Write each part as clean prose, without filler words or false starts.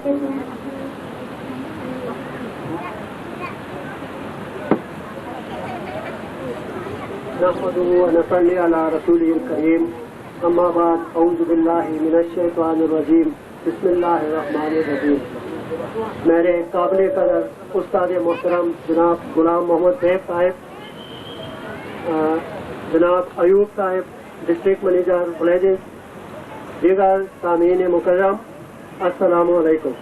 نحمده ونصلي على رسوله الكريم اما بعد اعوذ باللہ من الشیطان الرجیم بسم اللہ الرحمن الرحیم. میرے قابل قدر استاد محترم جناب غلام محمد بیگ صاحب، جناب ایوب صاحب ڈسٹرکٹ منیجر ولیجز، دیگر سامعین مکرم، السلام علیکم.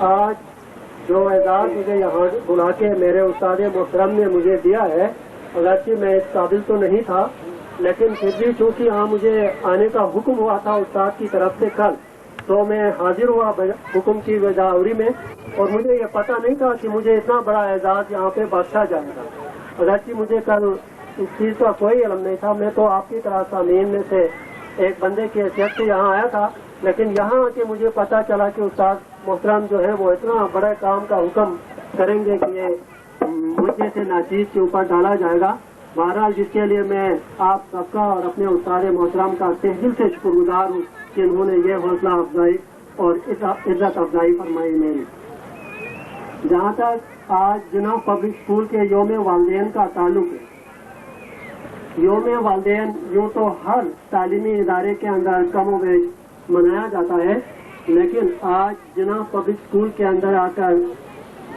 آج جو اعزاز مجھے یہاں بلا کے میرے استاد محترم نے مجھے دیا ہے، اگرچہ میں اس قابل تو نہیں تھا، لیکن پھر بھی چونکہ یہاں مجھے آنے کا حکم ہوا تھا استاد کی طرف سے کل، تو میں حاضر ہوا حکم کی بجاوری میں، اور مجھے یہ پتہ نہیں تھا کہ مجھے اتنا بڑا اعزاز یہاں پہ بخشا جائے گا. اگرچہ مجھے کل اس چیز کا کوئی علم نہیں تھا، میں تو آپ کی طرح سامعین میں سے ایک بندے کی حیثیت سے یہاں آیا تھا، لیکن یہاں آ کے مجھے پتہ چلا کہ استاد محترم جو ہے وہ اتنا بڑے کام کا حکم کریں گے کہ یہ مجھے سے ناچیز کے اوپر ڈالا جائے گا. بہرحال جس کے لیے میں آپ سب کا اور اپنے استاد محترم کا تہ دل سے شکر گزار ہوں کہ انہوں نے یہ حوصلہ افزائی اور عزت افزائی فرمائی میری. جہاں تک آج جناب پبلک اسکول کے یوم والدین کا تعلق ہے، یوم والدین یوں تو ہر تعلیمی ادارے کے اندر کم و بیش منایا جاتا ہے، لیکن آج جناب پبلک اسکول کے اندر آ کر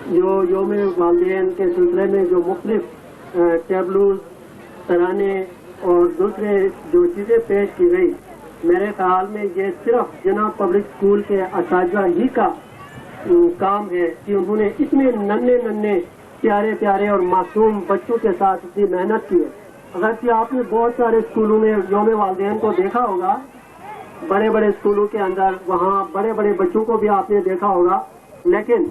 جو یوم والدین کے سلسلے میں جو مختلف ٹیبلوز، ترانے اور دوسرے جو چیزیں پیش کی گئی، میرے خیال میں یہ صرف جناب پبلک اسکول کے اساتذہ ہی کا کام ہے کہ انہوں نے اتنے ننھے پیارے پیارے اور معصوم بچوں کے ساتھ اتنی محنت کی ہے. اگرچہ آپ نے بہت سارے اسکولوں میں یوم والدین کو دیکھا ہوگا، بڑے بڑے اسکولوں کے اندر وہاں بڑے بڑے بچوں کو بھی آپ نے دیکھا ہوگا، لیکن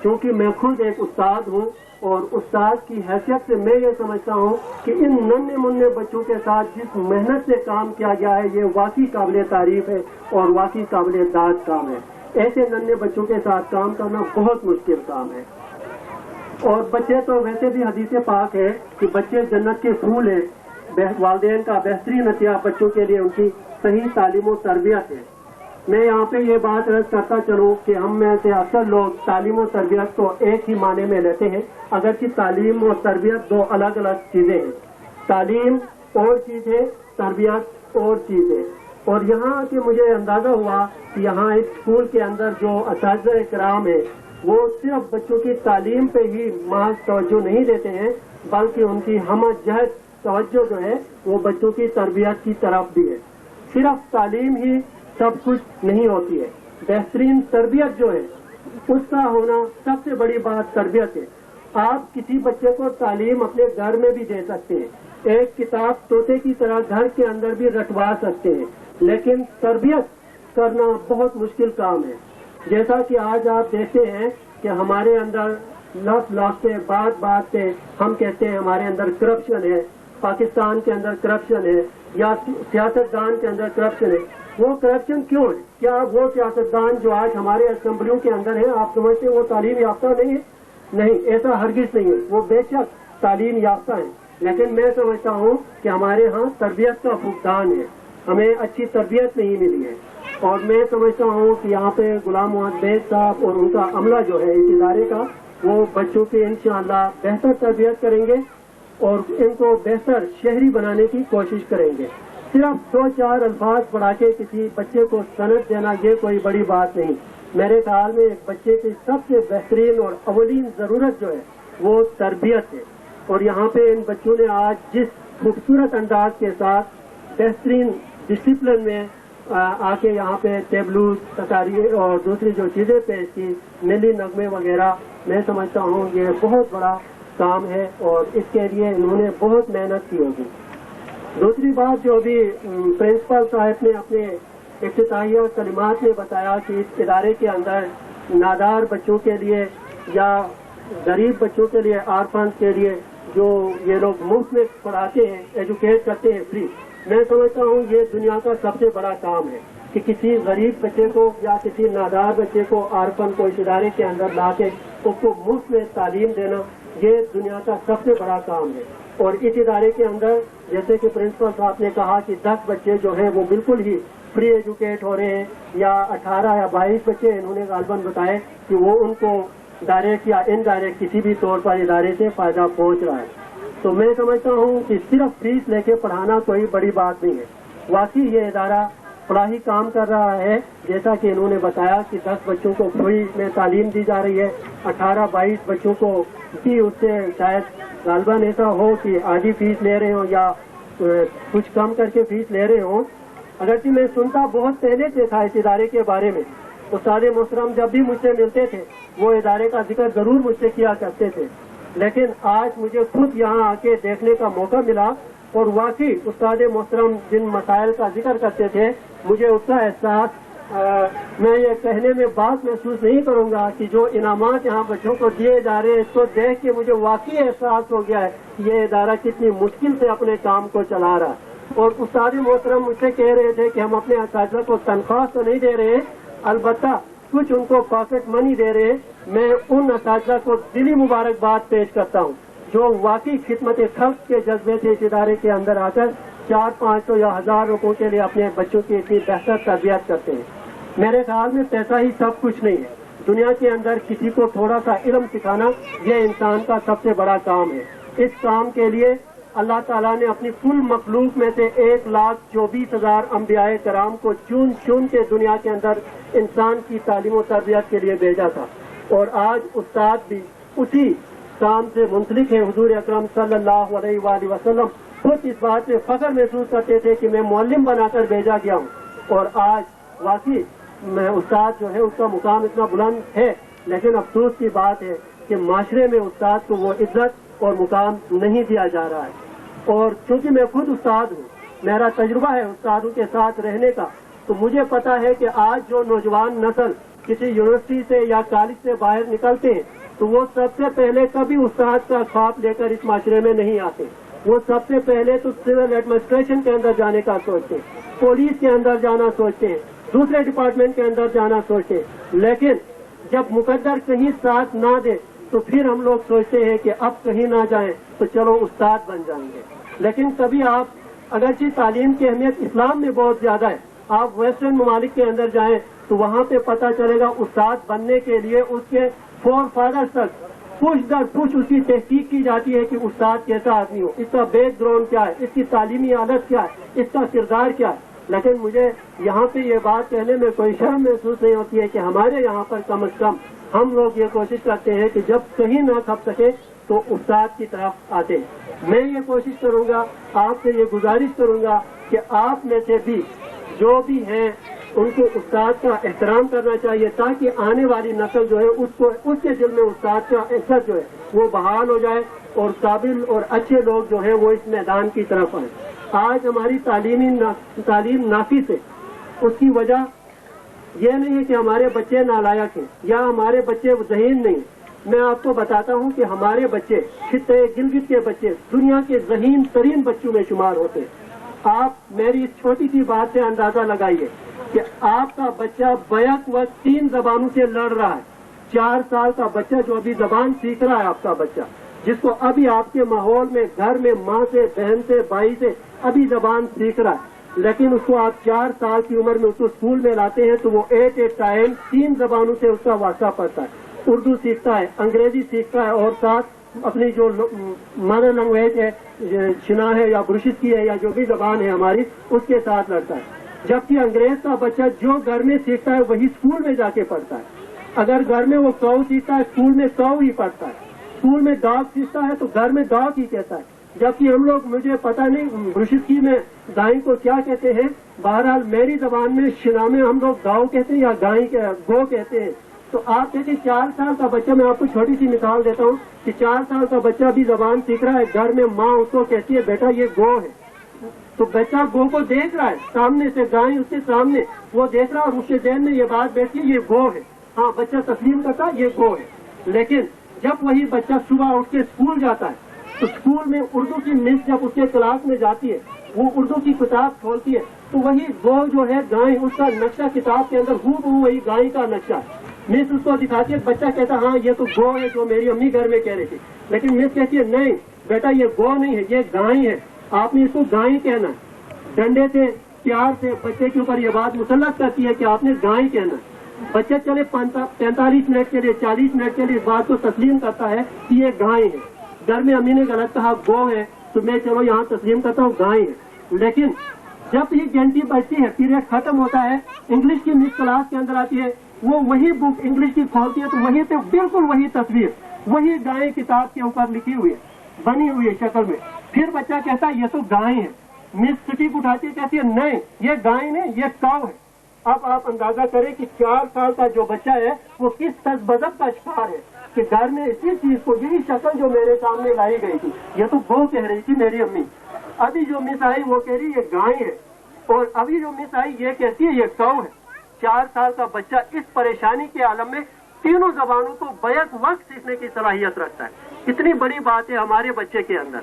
چونکہ میں خود ایک استاد ہوں اور استاد کی حیثیت سے میں یہ سمجھتا ہوں کہ ان ننھے منھے بچوں کے ساتھ جس محنت سے کام کیا گیا ہے یہ واقعی قابل تعریف ہے اور واقعی قابل داد کام ہے. ایسے ننھے بچوں کے ساتھ کام کرنا بہت مشکل کام ہے. اور بچے تو ویسے بھی حدیث پاک ہے کہ بچے جنت کے پھول ہیں. والدین کا بہترین عطیہ بچوں کے لیے ان کی صحیح تعلیم و تربیت ہے. میں یہاں پہ یہ بات عرض کرتا چلوں کہ ہم میں سے اکثر لوگ تعلیم و تربیت کو ایک ہی معنی میں لیتے ہیں، اگرچہ تعلیم و تربیت دو الگ الگ چیزیں ہیں. تعلیم اور چیز ہے، تربیت اور چیز ہے. اور یہاں کہ مجھے اندازہ ہوا کہ یہاں اس اسکول کے اندر جو اساتذہ کرام ہیں وہ صرف بچوں کی تعلیم پہ ہی محض توجہ نہیں دیتے ہیں، بلکہ ان کی ہم جہت توجہ جو ہے وہ بچوں کی تربیت کی طرف بھی ہے. صرف تعلیم ہی سب کچھ نہیں ہوتی ہے، بہترین تربیت جو ہے اس کا ہونا سب سے بڑی بات تربیت ہے. آپ کسی بچے کو تعلیم اپنے گھر میں بھی دے سکتے ہیں، ایک کتاب طوطے کی طرح گھر کے اندر بھی رٹوا سکتے ہیں، لیکن تربیت کرنا بہت مشکل کام ہے. جیسا کہ آج آپ دیکھتے ہیں کہ ہمارے اندر لفظ پہ بات پہ ہم کہتے ہیں ہمارے اندر کرپشن ہے، پاکستان کے اندر کرپشن ہے یا سیاستدان کے اندر کرپشن ہے. وہ کرپشن کیوں ہے؟ کیا وہ سیاستدان جو آج ہمارے اسمبلیوں کے اندر ہیں آپ سمجھتے ہیں وہ تعلیم یافتہ نہیں ہے؟ نہیں، ایسا ہرگز نہیں ہے. وہ بے شک تعلیم یافتہ ہیں، لیکن میں سمجھتا ہوں کہ ہمارے ہاں تربیت کا فقدان ہے، ہمیں اچھی تربیت نہیں ملی ہے. اور میں سمجھتا ہوں کہ یہاں پہ غلام محمد بیگ صاحب اور ان کا عملہ جو ہے اس ادارے کا، وہ بچوں کی انشاءاللہ بہتر تربیت کریں گے اور ان کو بہتر شہری بنانے کی کوشش کریں گے. صرف 2-4 الفاظ پڑھا کے کسی بچے کو سند دینا یہ کوئی بڑی بات نہیں. میرے خیال میں ایک بچے کی سب سے بہترین اور اولین ضرورت جو ہے وہ تربیت ہے. اور یہاں پہ ان بچوں نے آج جس خوبصورت انداز کے ساتھ بہترین ڈسپلن میں آ کے یہاں پہ ٹیبلوز، تقاریر اور دوسری جو چیزیں پیش کی، ملی نغمے وغیرہ، میں سمجھتا ہوں یہ بہت بڑا کام ہے اور اس کے لیے انہوں نے بہت محنت کی ہوگی. دوسری بات جو ابھی پرنسپل صاحب نے اپنے افتتاحیہ کلمات میں بتایا کہ اس ادارے کے اندر نادار بچوں کے لیے یا غریب بچوں کے لیے، آرفنس کے لیے جو یہ لوگ مفت میں پڑھاتے ہیں، ایجوکیٹ کرتے ہیں فری، میں سمجھتا ہوں یہ دنیا کا سب سے بڑا کام ہے کہ کسی غریب بچے کو یا کسی نادار بچے کو، آرفن کو اس ادارے کے اندر لا کے اس کو مفت میں تعلیم دینا، یہ دنیا کا سب سے بڑا کام ہے. اور اس ادارے کے اندر جیسے کہ پرنسپل صاحب نے کہا کہ 10 بچے جو ہیں وہ بالکل ہی فری ایجوکیٹ ہو رہے ہیں، یا 18 یا 22 بچے انہوں نے غالباً بتائے کہ وہ ان کو ڈائریکٹ یا انڈائریکٹ کسی بھی طور پر ادارے سے فائدہ پہنچ رہا ہے. تو میں سمجھتا ہوں کہ صرف فیس لے کے پڑھانا کوئی بڑی بات نہیں ہے. واقعی یہ ادارہ فلاحی کام کر رہا ہے، جیسا کہ انہوں نے بتایا کہ 10 بچوں کو فری میں تعلیم دی جا رہی ہے، 18-22 بچوں کو بھی اس سے شاید غالباً ایسا ہو کہ آدھی فیس لے رہے ہوں یا کچھ کم کر کے فیس لے رہے ہوں. اگرچہ میں سنتا بہت پہلے سے تھا اس ادارے کے بارے میں. استاد محترم جب بھی مجھ سے ملتے تھے وہ ادارے کا ذکر ضرور مجھ سے کیا کرتے تھے، لیکن آج مجھے خود یہاں آ کے دیکھنے کا موقع ملا اور واقعی استاد محترم جن مسائل کا ذکر کرتے تھے مجھے اس کا احساس، میں یہ کہنے میں بات محسوس نہیں کروں گا کہ جو انعامات یہاں بچوں کو دیے جا رہے ہیں اس کو دیکھ کے مجھے واقعی احساس ہو گیا ہے کہ یہ ادارہ کتنی مشکل سے اپنے کام کو چلا رہا ہے. اور استاد محترم مجھ سے کہہ رہے تھے کہ ہم اپنے اساتذہ کو تنخواہ تو نہیں دے رہے ہیں، البتہ کچھ ان کو پاکٹ منی دے رہے ہیں. میں ان اساتذہ کو دلی مبارکباد پیش کرتا ہوں جو واقعی خدمت خلق کے جذبے سے اس ادارے کے اندر آ کر 400-500 یا 1000 روپوں کے لیے اپنے بچوں کی اتنی بہتر تربیت کرتے ہیں. میرے خیال میں پیسہ ہی سب کچھ نہیں ہے. دنیا کے اندر کسی کو تھوڑا سا علم سکھانا یہ انسان کا سب سے بڑا کام ہے. اس کام کے لیے اللہ تعالیٰ نے اپنی کل مخلوق میں سے 1,24,000 انبیاء کرام کو چن چن کے دنیا کے اندر انسان کی تعلیم و تربیت کے لیے بھیجا تھا. اور آج استاد بھی اسی کام سے منسلک ہے. حضور اکرم صلی اللہ علیہ وآلہ وسلم خود اس بات سے فخر محسوس کرتے تھے کہ میں معلم بنا کر بھیجا گیا ہوں. اور آج واقعی میں استاد جو ہے اس کا مقام اتنا بلند ہے، لیکن افسوس کی بات ہے کہ معاشرے میں استاد کو وہ عزت اور مقام نہیں دیا جا رہا ہے. اور چونکہ میں خود استاد ہوں، میرا تجربہ ہے استادوں کے ساتھ رہنے کا، تو مجھے پتا ہے کہ آج جو نوجوان نسل کسی یونیورسٹی سے یا کالج سے باہر نکلتے ہیں تو وہ سب سے پہلے کبھی استاد کا خواب لے کر اس معاشرے میں نہیں آتے. وہ سب سے پہلے تو سول ایڈمنسٹریشن کے اندر جانے کا سوچتے ہیں، پولیس کے اندر جانا سوچتے ہیں، دوسرے ڈپارٹمنٹ کے اندر جانا سوچتے ہیں. لیکن جب مقدر کہیں ساتھ نہ دے تو پھر ہم لوگ سوچتے ہیں کہ اب کہیں نہ جائیں تو چلو استاد بن جائیں گے. لیکن کبھی آپ اگرچہ تعلیم کی اہمیت اسلام میں بہت زیادہ ہے، آپ ویسٹرن ممالک کے اندر جائیں تو وہاں پہ پتہ چلے گا استاد بننے کے لیے اس کے فور فادر تک پوچھ در پوچھ اس کی تحقیق کی جاتی ہے کہ استاد کیسا آدمی ہو، اس کا بیک گراؤنڈ کیا ہے، اس کی تعلیمی عادت کیا ہے، اس کا کردار کیا ہے. لیکن مجھے یہاں پہ یہ بات کہنے میں کوئی شرم محسوس نہیں ہوتی ہے کہ ہمارے یہاں پر کم از کم ہم لوگ یہ کوشش کرتے ہیں کہ جب کہیں نہ کھپ سکے تو استاد کی طرف آتے ہیں. میں یہ کوشش کروں گا، آپ سے یہ گزارش کروں گا کہ آپ میں سے بھی جو بھی ہیں ان کو استاد کا احترام کرنا چاہیے تاکہ آنے والی نسل جو ہے اس کے دل میں استاد کا عزت جو ہے وہ بحال ہو جائے اور قابل اور اچھے لوگ جو ہیں وہ اس میدان کی طرف آئیں. آج ہماری تعلیم ناقص ہے. اس کی وجہ یہ نہیں ہے کہ ہمارے بچے نالائق ہیں یا ہمارے بچے ذہین نہیں. میں آپ کو بتاتا ہوں کہ ہمارے بچے خطے گلگت کے بچے دنیا کے ذہین ترین بچوں میں شمار ہوتے ہیں. آپ میری اس چھوٹی سی بات سے اندازہ لگائیے کہ آپ کا بچہ بیک وقت 3 زبانوں سے لڑ رہا ہے. 4 سال کا بچہ جو ابھی زبان سیکھ رہا ہے، آپ کا بچہ جس کو ابھی آپ کے ماحول میں گھر میں ماں سے، بہن سے، بھائی سے ابھی زبان سیکھ رہا ہے، لیکن اس کو آپ 4 سال کی عمر میں اس کو اسکول میں لاتے ہیں تو وہ ایٹ اے ٹائم 3 زبانوں سے اس کا واسطہ پڑتا ہے. اردو سیکھتا ہے، انگریزی سیکھتا ہے اور ساتھ اپنی جو مدر لینگویج ہے، شنا ہے یا برشتی ہے یا جو بھی زبان ہے ہماری، اس کے ساتھ لڑتا ہے. جبکہ انگریز کا بچہ جو گھر میں سیکھتا ہے وہی اسکول میں جا کے پڑھتا ہے. اگر گھر میں وہ کاؤ سیکھتا ہے اسکول میں کاؤ ہی پڑھتا ہے. اسکول میں ڈاگ سیکھتا ہے تو گھر میں ڈاگ ہی کہتا ہے. جبکہ ہم لوگ، مجھے پتہ نہیں برشتی میں گائے کو کیا کہتے ہیں، بہرحال میری زبان میں شنا میں ہم لوگ گاؤ کہتے ہیں یا گائے گو کہتے ہیں. تو آپ کہتے ہیں 4 سال کا بچہ، میں آپ کو چھوٹی سی مثال دیتا ہوں کہ 4 سال کا بچہ بھی زبان سیکھ رہا ہے. گھر میں ماں اس کو کہتی ہے بیٹا یہ گو ہے، تو بچہ گو کو دیکھ رہا ہے سامنے سے، گائے اس کے سامنے وہ دیکھ رہا ہے اور اس کے ذہن میں یہ بات بیٹھی ہے یہ گو ہے. ہاں بچہ تسلیم کرتا یہ گو ہے. لیکن جب وہی بچہ صبح اٹھ کے اسکول جاتا ہے تو اسکول میں اردو کی مس جب اس کے کلاس میں جاتی ہے، وہ اردو کی کتاب کھولتی ہے تو وہی گو جو ہے گائے، اس کا نقشہ کتاب کے اندر وہی گائے کا نقشہ ہے. مس اس کو دکھاتی ہے، بچہ کہتا ہاں یہ تو گو ہے جو میری امی گھر میں کہہ رہی تھی. لیکن مس کہتی ہے نہیں بیٹا یہ گو نہیں ہے، یہ گائے ہے، آپ نے اس کو گائے کہنا ہے. ڈنڈے سے پیار سے بچے کے اوپر یہ بات مسلط کرتی ہے کہ آپ نے گائے کہنا. بچہ چلے 45 منٹ کے لیے 40 منٹ کے لیے اس بات کو تسلیم کرتا ہے کہ یہ گائے ہے. گھر میں امی نے غلط کہا گو ہے تو میں چلو یہاں تسلیم کرتا ہوں گائے ہے. لیکن جب یہ گھنٹی بجتی ہے پیریڈ ختم ہوتا ہے, انگلش کی مس کلاس کے اندر آتی ہے, وہ وہی بک انگلش کی کھولتی ہے تو وہی پہ بالکل وہی تصویر وہی گائے کتاب کے اوپر لکھی ہوئی ہے, بنی ہوئی ہے شکل میں. پھر بچہ کہتا ہے یہ تو گائے ہے. مس سٹیک اٹھاتی ہے کہتی ہے نہیں یہ گائے نہیں یہ کاؤ ہے. اب آپ اندازہ کریں کہ 4 سال کا جو بچہ ہے وہ کس تذبذب کا شکار ہے کہ گھر میں اسی چیز کو یہی شکل جو میرے سامنے لائی گئی تھی یہ تو گو کہہ رہی تھی میری امی, ابھی جو مس آئی وہ کہہ رہی یہ گائے ہے, اور ابھی جو مس آئی یہ کہتی ہے یہ کاؤ ہے. 4 سال کا بچہ اس پریشانی کے عالم میں تینوں زبانوں کو بیک وقت سیکھنے کی صلاحیت رکھتا ہے. اتنی بڑی بات ہے ہمارے بچے کے اندر.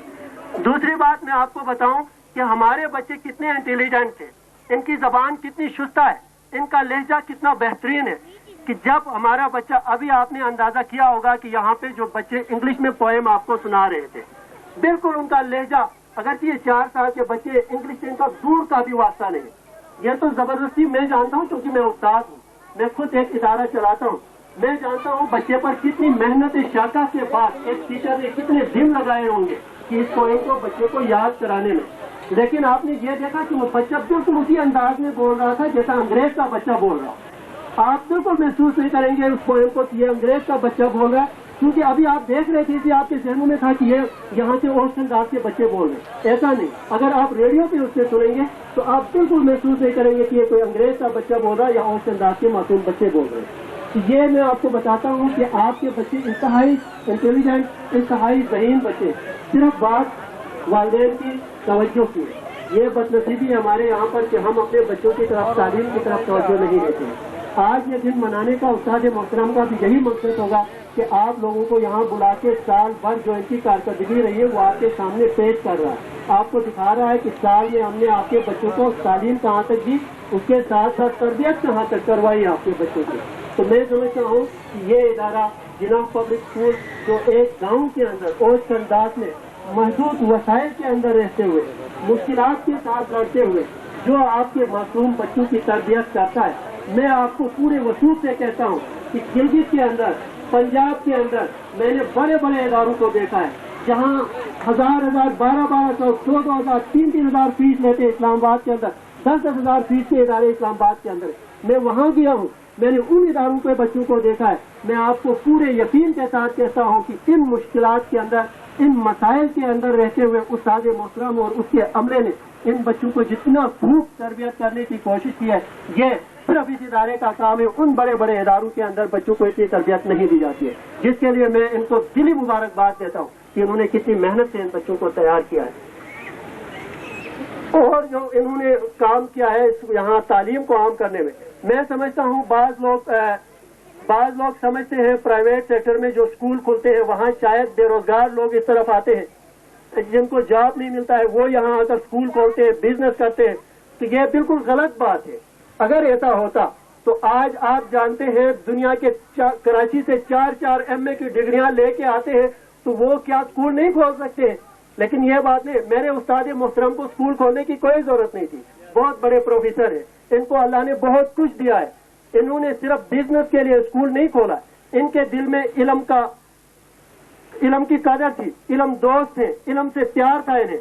دوسری بات میں آپ کو بتاؤں کہ ہمارے بچے کتنے انٹیلیجنٹ تھے, ان کی زبان کتنی شستہ ہے, ان کا لہجہ کتنا بہترین ہے کہ جب ہمارا بچہ, ابھی آپ نے اندازہ کیا ہوگا کہ یہاں پہ جو بچے انگلش میں پوئم آپ کو سنا رہے تھے, بالکل ان کا لہجہ, اگرچہ یہ 4 سال کے بچے انگلش سے ان کا دور کا بھی واسطہ نہیں. یہ تو زبردستی میں جانتا ہوں کیونکہ میں استاد ہوں, میں خود ایک ادارہ چلاتا ہوں, میں جانتا ہوں بچے پر کتنی محنت شاقہ کے بعد ایک ٹیچر نے کتنے دن لگائے ہوں گے کہ اس پوئم کو بچے کو یاد کرانے میں. لیکن آپ نے یہ دیکھا کہ وہ بچہ بالکل اسی انداز میں بول رہا تھا جیسا انگریز کا بچہ بول رہا. آپ بالکل محسوس نہیں کریں گے اس پوئم کو کہ یہ انگریز کا بچہ بول رہا ہے, کیونکہ ابھی آپ دیکھ رہے تھے کہ آپ کے ذہنوں میں تھا کہ یہ یہاں سے اوسٹن داس کے بچے بول رہے ہیں. ایسا نہیں, اگر آپ ریڈیو پہ اس سے سنیں گے تو آپ بالکل محسوس نہیں کریں گے کہ یہ کوئی انگریز کا بچہ بول رہا ہے یا اوسٹن داس کے معصوم بچے بول رہے ہیں. یہ میں آپ کو بتاتا ہوں کہ آپ کے بچے انتہائی انٹیلیجنٹ, انتہائی ذہین بچے, صرف بات والدین کی توجہ کی. یہ بد نصیبی ہمارے یہاں پر کہ ہم اپنے بچوں کی طرف تعلیم کی طرف توجہ نہیں دیتے. آج یہ دن منانے کا استاد محترم کا بھی یہی مقصد ہوگا کہ آپ لوگوں کو یہاں بلا کے سال بھر جو ان کی کارکردگی رہی ہے وہ آپ کے سامنے پیش کر رہا ہے, آپ کو دکھا رہا ہے کہ سال میں ہم نے آپ کے بچوں کو تعلیم کہاں تک دی, اس کے ساتھ ساتھ تربیت کہاں تک کروائی آپ کے بچوں کی. تو میں سمجھتا ہوں کہ یہ ادارہ جناح پبلک اسکول جو ایک گاؤں کے اندر اوسٹن داس میں محدود وسائل کے اندر رہتے ہوئے, مشکلات کے ساتھ لڑتے ہوئے جو آپ کے معصوم بچوں کی تربیت کرتا ہے, میں آپ کو پورے وصول سے کہتا ہوں کہ گلگت کے اندر, پنجاب کے اندر میں نے بڑے بڑے اداروں کو دیکھا ہے جہاں 1000 1200 14,000 3,000 فیس لیتے. اسلام آباد کے اندر 10,000 فیس کے ادارے اسلام آباد کے اندر, میں وہاں گیا ہوں, میں نے ان اداروں کے بچوں کو دیکھا ہے. میں آپ کو پورے یقین کے ساتھ کہتا ہوں کہ ان مشکلات کے اندر, ان مسائل کے اندر رہتے ہوئے استاد محترم اور اس کے عملے نے ان بچوں کو جتنا خوب تربیت کرنے کی کوشش کی ہے, یہ صرف اس ادارے کا کام ہے. ان بڑے بڑے اداروں کے اندر بچوں کو اتنی تربیت نہیں دی جاتی ہے, جس کے لیے میں ان کو دلی مبارکباد دیتا ہوں کہ انہوں نے کتنی محنت سے ان بچوں کو تیار کیا ہے. اور جو انہوں نے کام کیا ہے یہاں تعلیم کو عام کرنے میں سمجھتا ہوں بعض لوگ سمجھتے ہیں پرائیویٹ سیکٹر میں جو اسکول کھلتے ہیں وہاں شاید بے روزگار لوگ اس طرف آتے ہیں جن کو جاب نہیں ملتا ہے, وہ یہاں آ کر اسکول کھولتے ہیں, بزنس کرتے ہیں. تو یہ بالکل غلط بات ہے. اگر ایسا ہوتا تو آج آپ جانتے ہیں دنیا کے کراچی سے 4 MA کی ڈگریاں لے کے آتے ہیں تو وہ کیا اسکول نہیں کھول سکتے ہیں. لیکن یہ بات نہیں, میرے استاد محترم کو اسکول کھولنے کی کوئی ضرورت نہیں تھی. بہت بڑے پروفیسر ہیں, ان کو اللہ نے بہت کچھ دیا ہے. انہوں نے صرف بزنس کے لیے اسکول نہیں کھولا, ان کے دل میں علم کی قدر تھی, علم دوست ہے, علم سے پیار تھا انہیں.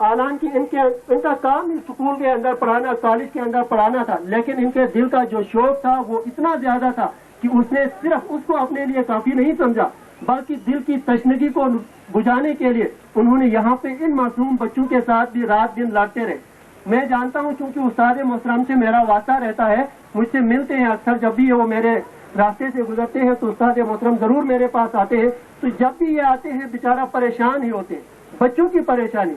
حالانکہ ان کا کام اسکول کے اندر پڑھانا, کالج کے اندر پڑھانا تھا, لیکن ان کے دل کا جو شوق تھا وہ اتنا زیادہ تھا کہ اس نے صرف اس کو اپنے لیے کافی نہیں سمجھا, بلکہ دل کی تشنگی کو بجھانے کے لیے انہوں نے یہاں پہ ان معصوم بچوں کے ساتھ بھی رات دن لڑتے رہے. میں جانتا ہوں کیونکہ استاد محترم سے میرا واسطہ رہتا ہے, مجھ سے ملتے ہیں اکثر, جب بھی وہ میرے راستے سے گزرتے ہیں تو استاد محترم ضرور میرے پاس آتے ہیں. تو جب بھی یہ آتے ہیں بیچارہ پریشان ہی ہوتے ہیں. بچوں کی پریشانی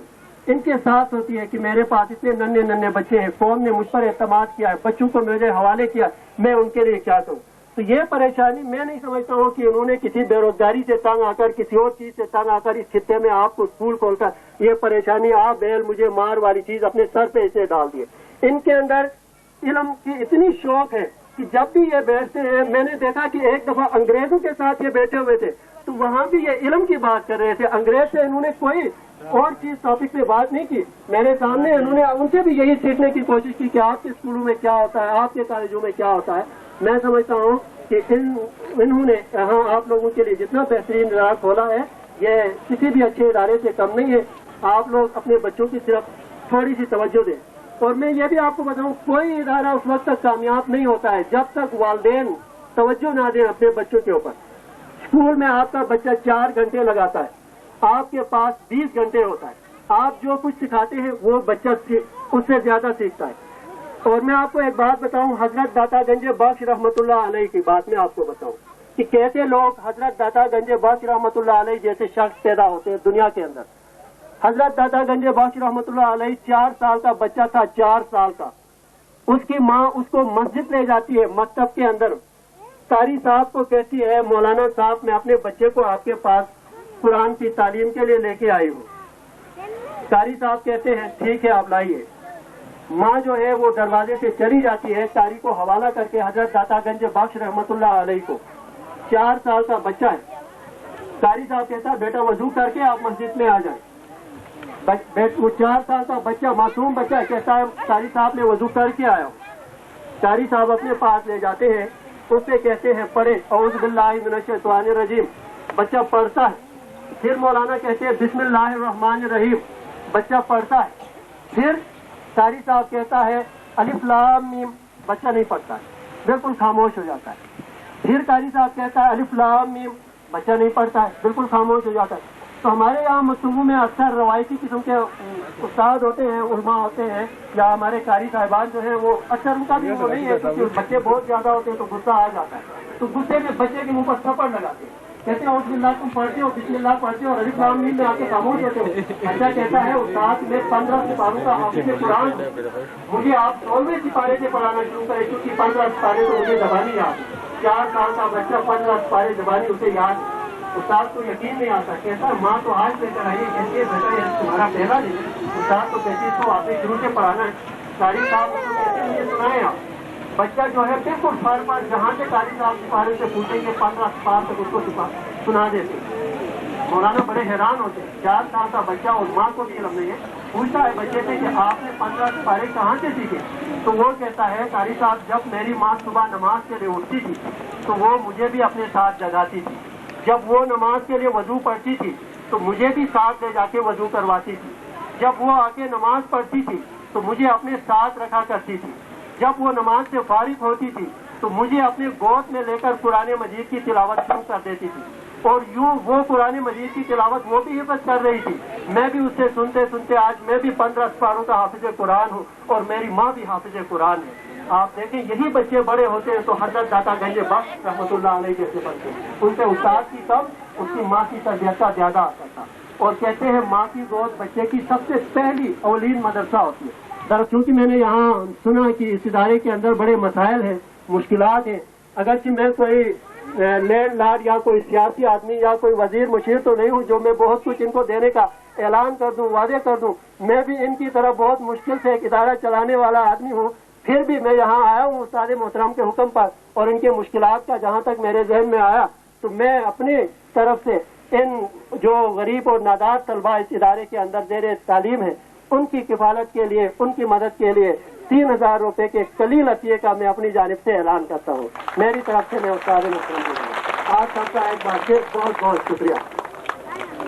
ان کے ساتھ ہوتی ہے کہ میرے پاس اتنے ننھے بچے ہیں, قوم نے مجھ پر اعتماد کیا ہے, بچوں کو میرے حوالے کیا, میں ان کے لیے کیا کروں. تو یہ پریشانی میں نہیں سمجھتا ہوں کہ انہوں نے کسی بے روزگاری سے تنگ آ کر, کسی اور چیز سے تنگ آ کر اس خطے میں آپ کو اسکول کھول کر یہ پریشانی آپ بیل مجھے مار والی چیز اپنے سر پہ اسے ڈال دیے. ان کے اندر علم کی اتنی شوق ہے کہ جب بھی یہ بیٹھتے ہیں, میں نے دیکھا کہ ایک دفعہ انگریزوں کے ساتھ یہ بیٹھے ہوئے تھے تو وہاں بھی یہ علم کی بات کر رہے تھے. انگریز سے انہوں نے کوئی اور چیز ٹاپک پہ بات نہیں کی. میرے سامنے انہوں نے ان سے بھی یہی سیکھنے کی کوشش کی کہ آپ کے اسکولوں میں کیا ہوتا ہے, آپ کے کالجوں میں کیا ہوتا ہے. میں سمجھتا ہوں کہ انہوں نے یہاں آپ لوگوں کے لیے جتنا بہترین ادارہ کھولا ہے یہ کسی بھی اچھے ادارے سے کم نہیں ہے. آپ لوگ اپنے بچوں کی طرف تھوڑی سی توجہ دیں. اور میں یہ بھی آپ کو بتاؤں, کوئی ادارہ اس وقت تک کامیاب نہیں ہوتا ہے جب تک والدین توجہ نہ دیں اپنے بچوں کے اوپر. اسکول میں آپ کا بچہ 4 گھنٹے لگاتا ہے, آپ کے پاس 20 گھنٹے ہوتا ہے. آپ جو کچھ سکھاتے ہیں وہ بچہ اس سے زیادہ سیکھتا ہے. اور میں آپ کو ایک بات بتاؤں, حضرت داتا گنج بخش رحمۃ اللہ علیہ کی بات میں آپ کو بتاؤں کہ کیسے لوگ حضرت داتا گنج بخش رحمۃ اللہ علیہ جیسے شخص پیدا ہوتے ہیں دنیا کے اندر. حضرت داتا گنج بخش رحمۃ اللہ علیہ 4 سال کا بچہ تھا, 4 سال کا. اس کی ماں اس کو مسجد لے جاتی ہے, مکتب کے اندر قاری صاحب کو کہتی ہے مولانا صاحب میں اپنے بچے کو آپ کے پاس قرآن کی تعلیم کے لیے لے کے آئی ہوں. قاری صاحب کہتے ہیں ٹھیک ہے آپ لائیے. ماں جو ہے وہ دروازے سے چلی جاتی ہے, قاری کو حوالہ کر کے حضرت داتا گنج بخش رحمۃ اللہ علیہ کو. 4 سال کا بچہ ہے. قاری صاحب کہتا ہے بیٹا وضو کر کے آپ مسجد میں آ جائیں. وہ 4 سال کا بچہ معصوم بچہ کہتا ہے قاری صاحب میں وضو کر کے آیا ہوں. قاری صاحب اپنے پاس لے جاتے ہیں, اس سے کہتے ہیں پڑھے اعوذ باللہ من الشیطان الرجیم. بچہ پڑھتا ہے. پھر مولانا کہتے ہیں بسم اللہ الرحمن الرحیم. بچہ پڑھتا ہے. پھر قاری صاحب کہتا ہے الف لام میم. بچہ نہیں پڑھتا ہے, بالکل خاموش ہو جاتا ہے. پھر قاری صاحب کہتا ہے الف لام میم. بچہ نہیں پڑھتا ہے, بالکل خاموش ہو جاتا ہے. تو ہمارے یہاں مکتبوں میں اکثر روایتی قسم کے استاد ہوتے ہیں, علماء ہوتے ہیں, یا ہمارے قاری صاحبان جو ہیں وہ اکثر ان کا بھی وہ نہیں ہے کیونکہ بچے بہت زیادہ ہوتے ہیں تو غصہ آ جاتا ہے. تو غصے میں بچے کے منہ پر تھپڑ لگاتے ہیں, کہتے ہیں اعوذ باللہ تم پڑھتے ہو, بسم اللہ پڑھتے ہو اور الف لام میم میں آ کے خاموش ہوتے ہو. بچہ کہتا ہے استاد میں 15 سپاروں کا حافظ قرآن, مجھے آپ 16ویں سپارے سے پڑھانا شروع کریں کیونکہ 15 سپارے تو مجھے زبانی یاد. 4 سال کا بچہ 15 سپارے زبانی اسے یاد. استاد کو یقین نہیں آتا, کہتا ہے ماں تو آج لے کر آئیے, کہتی ہے بیٹا یہ تمہارا پہلا دن ہے. استاد تو کہتی ہے اس کو آپ نے شروع سے پڑھانا ہے. قاری صاحب کو کہتے ہیں مجھے سنائیں آپ. بچہ جو ہے بالکل فار پر جہاں سے قاری صاحب سپارے سے پوچھیں گے 15 سپار تک اس کو سنا دیتے. مولانا بڑے حیران ہوتے ہیں, 4 سال کا بچہ اور ماں کو بھی علم نہیں ہے. پوچھتا ہے بچے سے کہ آپ نے 15 سپارے کہاں سے سیکھے؟ تو وہ کہتا ہے قاری صاحب جب میری ماں صبح نماز کے لیے اٹھتی تھی تو وہ مجھے بھی اپنے ساتھ جگاتی تھی. جب وہ نماز کے لیے وضو پڑھتی تھی تو مجھے بھی ساتھ لے جا کے وضو کرواتی تھی. جب وہ آ کے نماز پڑھتی تھی تو مجھے اپنے ساتھ رکھا کرتی تھی. جب وہ نماز سے فارغ ہوتی تھی تو مجھے اپنے گود میں لے کر قرآن مجید کی تلاوت شروع کر دیتی تھی. اور یوں وہ قرآن مجید کی تلاوت وہ بھی حفظ کر رہی تھی, میں بھی اس سے سنتے سنتے آج میں بھی 15 سپاروں کا حافظ قرآن ہوں اور میری ماں بھی حافظ قرآن ہے. آپ دیکھیں یہی بچے بڑے ہوتے ہیں تو حضرت داتا گنج بخش رحمۃ اللہ علیہ جیسے بنتے ہیں. ان سے استاد کی کم, اس کی ماں کی تربیت کا زیادہ اثر تھا. اور کہتے ہیں ماں کی گود بچے کی سب سے پہلی اولین مدرسہ ہوتی ہے. چونکہ میں نے یہاں سنا کہ اس ادارے کے اندر بڑے مسائل ہیں, مشکلات ہیں. اگرچہ میں کوئی لینڈ لارڈ یا کوئی سیاسی آدمی یا کوئی وزیر مشیر تو نہیں ہوں جو میں بہت کچھ ان کو دینے کا اعلان کر دوں, وعدے کر دوں. میں بھی ان کی طرح بہت مشکل سے ایک ادارہ چلانے والا آدمی ہوں. پھر بھی میں یہاں آیا ہوں استاد محترم کے حکم پر, اور ان کے مشکلات کا جہاں تک میرے ذہن میں آیا تو میں اپنی طرف سے ان جو غریب اور نادار طلبہ اس ادارے کے اندر زیر تعلیم ہیں ان کی کفالت کے لیے, ان کی مدد کے لیے 3000 روپے کے قلیل عطیے کا میں اپنی جانب سے اعلان کرتا ہوں. میری طرف سے میں استاد محترم آپ سب کا ایک بار پھر بہت بہت شکریہ.